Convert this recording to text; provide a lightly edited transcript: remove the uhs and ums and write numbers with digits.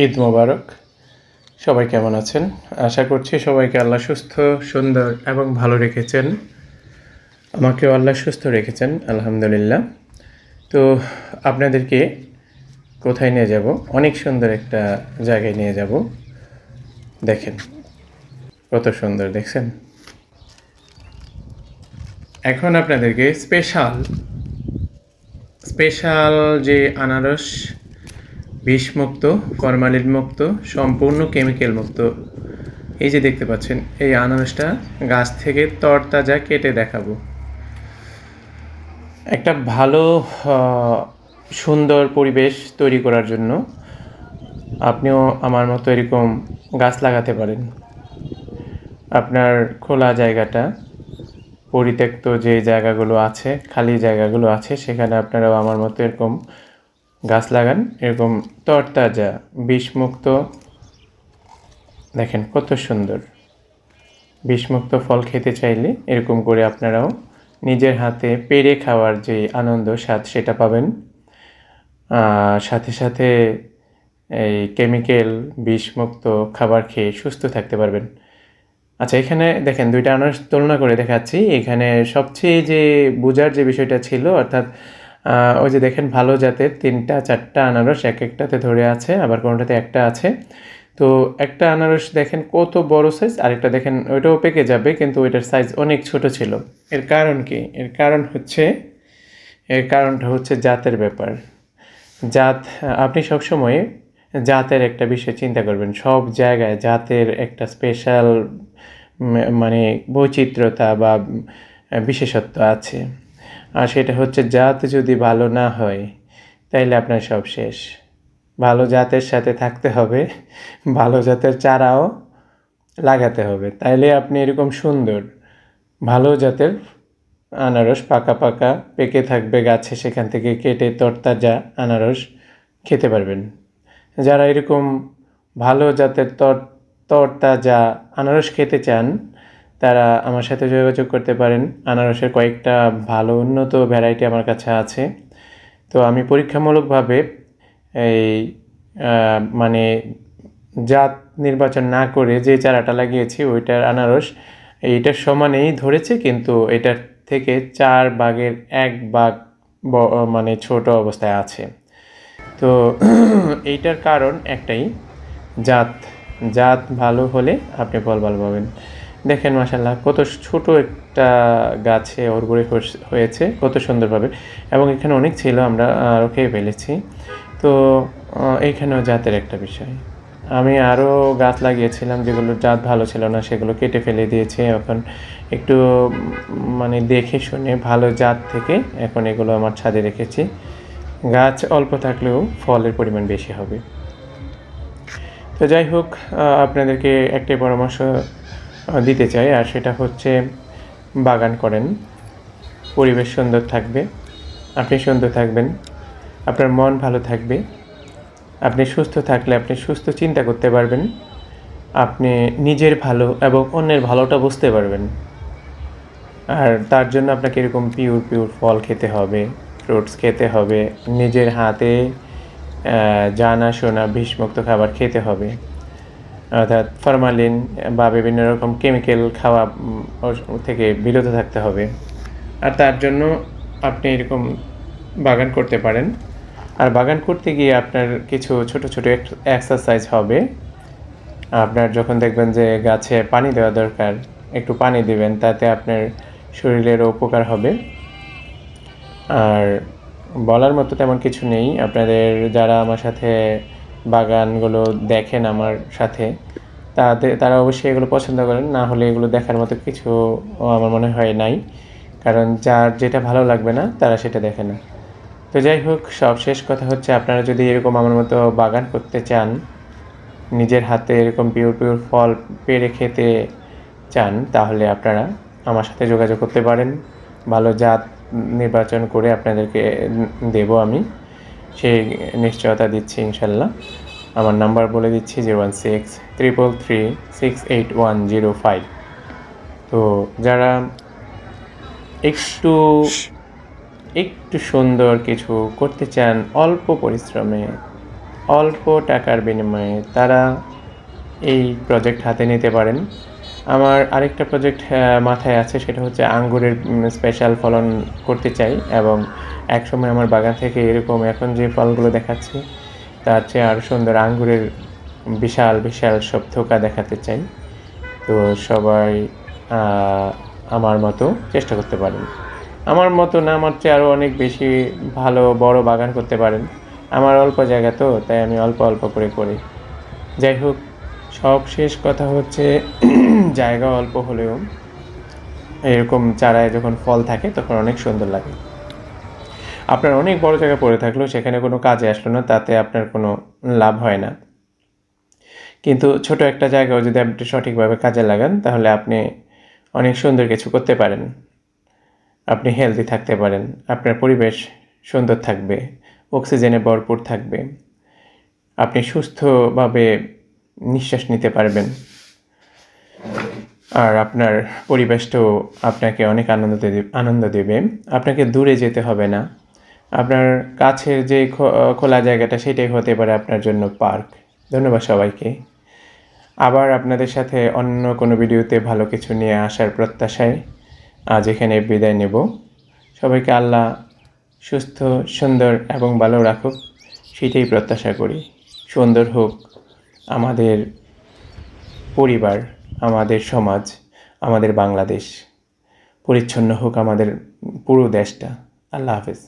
ঈদ মোবারক। সবাই কেমন আছেন? আশা করছি সবাইকে আল্লাহ সুস্থ, সুন্দর এবং ভালো রেখেছেন। আমাকেও আল্লাহ সুস্থ রেখেছেন, আলহামদুলিল্লাহ। তো আপনাদেরকে কোথায় নিয়ে যাব? অনেক সুন্দর একটা জায়গায় নিয়ে যাব। দেখেন কত সুন্দর, দেখছেন? এখন আপনাদেরকে স্পেশাল যে আনারস, বিষমুক্ত, ফরমালিন মুক্ত, সম্পূর্ণ কেমিক্যাল মুক্ত, এই যে দেখতে পাচ্ছেন, এই আনারসটা গাছ থেকে তরতাজা কেটে দেখাবো। একটা ভালো সুন্দর পরিবেশ তৈরি করার জন্য আপনিও আমার মতো এরকম গাছ লাগাতে পারেন। আপনার খোলা জায়গাটা, পরিত্যক্ত যে জায়গাগুলো আছে, খালি জায়গাগুলো আছে, সেখানে আপনারাও আমার মতো এরকম গাছ লাগান। এরকম তরতাজা বিষমুক্ত, দেখেন কত সুন্দর বিষমুক্ত ফল খেতে চাইলে এরকম করে আপনারাও নিজের হাতে পেড়ে খাওয়ার যে আনন্দ, স্বাদ, সেটা পাবেন। সাথে সাথে এই কেমিক্যাল বিষমুক্ত খাবার খেয়ে সুস্থ থাকতে পারবেন। আচ্ছা, এখানে দেখেন দুইটা আনারস তুলনা করে দেখাচ্ছি। এখানে সবচেয়ে যে বোঝার যে বিষয়টা ছিল, অর্থাৎ ওই যে দেখেন ভালো জাতের 3-4টা আনারস এক একটাতে ধরে আছে, আবার কোনোটাতে একটা আছে। তো একটা আনারস দেখেন কত বড় সাইজ, আরেকটা দেখেন ওইটাও পেকে যাবে কিন্তু ওইটার সাইজ অনেক ছোট ছিল। এর কারণ কি? এর কারণটা হচ্ছে জাতের ব্যাপার। জাত, আপনি সবসময় জাতের একটা বিষয় চিন্তা করবেন। সব জায়গায় জাতের একটা স্পেশাল মানে বৈচিত্র্যতা বা বিশেষত্ব আছে। আর সেটা হচ্ছে জাত যদি ভালো না হয় তাইলে আপনার সব শেষ। ভালো জাতের সাথে থাকতে হবে, ভালো জাতের চারাও লাগাতে হবে, তাইলে আপনি এরকম সুন্দর ভালো জাতের আনারস পাকা পাকা পেকে থাকবে গাছে, সেখান থেকে কেটে তরতাজা আনারস খেতে পারবেন। যারা এরকম ভালো জাতের তরতাজা আনারস খেতে চান তারা আমার সাথে যোগাযোগ করতে পারেন। আনারসের কয়েকটা ভালো উন্নত ভ্যারাইটি আমার কাছে আছে। তো আমি পরীক্ষামূলকভাবে এই মানে জাত নির্বাচন না করে যে চারাটা লাগিয়েছি ওইটার আনারস এইটার সমানেই ধরেছে, কিন্তু এটার থেকে 4 ভাগের 1 ভাগ মানে ছোট অবস্থায় আছে। তো এইটার কারণ একটাই, জাত জাত ভালো হলে আপনি ফল ভালো পাবেন। দেখেন মাশাআল্লাহ কত ছোট একটা গাছে অর্গরে হয়েছে, কত সুন্দরভাবে। এবং এখানে অনেক ছিল, আমরা আরও খেয়ে ফেলেছি। তো এইখানেও জাতের একটা বিষয়। আমি আরও গাছ লাগিয়েছিলাম যেগুলোর জাত ভালো ছিল না, সেগুলো কেটে ফেলে দিয়েছি। এখন একটু মানে দেখে শুনে ভালো জাত থেকে এখন এগুলো আমার ছাদে রেখেছি। গাছ অল্প থাকলেও ফলের পরিমাণ বেশি হবে। তো যাই হোক, আপনাদেরকে একটাই পরামর্শ দিতে চাই, আর সেটা হচ্ছে বাগান করেন, পরিবেশ সুন্দর থাকবে, আপনি সুন্দর থাকবেন, আপনার মন ভালো থাকবে। আপনি সুস্থ থাকলে আপনি সুস্থ চিন্তা করতে পারবেন, আপনি নিজের ভালো এবং অন্যের ভালোটা বুঝতে পারবেন। আর তার জন্য আপনাকে এরকম পিওর ফল খেতে হবে, ফ্রুটস খেতে হবে, নিজের হাতে জানাশোনা বিষমুক্ত খাবার খেতে হবে, অর্থাৎ ফরমালিন বা বিভিন্ন রকম কেমিক্যাল খাওয়া থেকে বিরত থাকতে হবে। আর তার জন্য আপনি এরকম বাগান করতে পারেন। আর বাগান করতে গিয়ে আপনার কিছু ছোট ছোট এক্সারসাইজ হবে। আপনার যখন দেখবেন যে গাছে পানি দেওয়া দরকার, একটু পানি দিবেন, তাতে আপনার শরীরেরও উপকার হবে। আর বলার মতো তেমন কিছু নেই। আপনাদের যারা আমার সাথে বাগানগুলো দেখেন আমার সাথে, তারা অবশ্যই এগুলো পছন্দ করেন, না হলে এগুলো দেখার মতো কিছু আমার মনে হয় নাই। কারণ যার যেটা ভালো লাগবে না তারা সেটা দেখে না। তো যাই হোক, সব শেষ কথা হচ্ছে, আপনারা যদি এরকম আমার মতো বাগান করতে চান, নিজের হাতে এরকম পিওর ফল পেড়ে খেতে চান, তাহলে আপনারা আমার সাথে যোগাযোগ করতে পারেন। ভালো জাত নির্বাচন করে আপনাদেরকে দেব আমি, সেই নিশ্চয়তা দিচ্ছি ইনশাল্লাহ। আমার নাম্বার বলে দিচ্ছি 01633368105। তো যারা একটু একটু সুন্দর কিছু করতে চান অল্প পরিশ্রমে, অল্প টাকার বিনিময়ে তারা এই প্রজেক্ট হাতে নিতে পারেন। আমার আরেকটা প্রজেক্ট মাথায় আছে, সেটা হচ্ছে আঙ্গুরের স্পেশাল ফলন করতে চাই, এবং একসময় আমার বাগান থেকে এরকম এখন যে ফলগুলো দেখাচ্ছি তার চেয়ে আরও সুন্দর আঙ্গুরের বিশাল বিশাল সব থোকা দেখাতে চাই। তো সবাই আমার মতো চেষ্টা করতে পারেন। আমার মতো না, আমার চেয়ে আরও অনেক বেশি ভালো বড় বাগান করতে পারেন। আমার অল্প জায়গা তো, তাই আমি অল্প অল্প করে করি। যাই হোক, সব শেষ কথা হচ্ছে জায়গা অল্প হলেও এরকম চারায় যখন ফল থাকে তখন অনেক সুন্দর লাগে। আপনার অনেক বড় জায়গা পড়ে থাকলেও সেখানে কোনো কাজে আসলো না, তাতে আপনার কোনো লাভ হয় না। কিন্তু ছোট একটা জায়গাও যদি আপনি সঠিকভাবে কাজে লাগান তাহলে আপনি অনেক সুন্দর কিছু করতে পারেন। আপনি হেলদি থাকতে পারেন, আপনার পরিবেশ সুন্দর থাকবে, অক্সিজেনে ভরপুর থাকবে, আপনি সুস্থভাবে নিঃশ্বাস নিতে পারবেন, আর আপনার পরিবেশটাও আপনাকে অনেক আনন্দ দেবে। আপনাকে দূরে যেতে হবে না, আপনার কাছের যে খোলা জায়গাটা সেটাই হতে পারে আপনার জন্য পার্ক। ধন্যবাদ সবাইকে। আবার আপনাদের সাথে অন্য কোনো ভিডিওতে ভালো কিছু নিয়ে আসার প্রত্যাশায় আজ এখানে বিদায় নেব। সবাইকে আল্লাহ সুস্থ, সুন্দর এবং ভালো রাখুক, সেটাই প্রত্যাশা করি। সুন্দর হোক আমাদের পরিবার, আমাদের সমাজ, আমাদের বাংলাদেশ, পরিচ্ছন্ন হোক আমাদের পুরো দেশটা। আল্লাহ হাফেজ।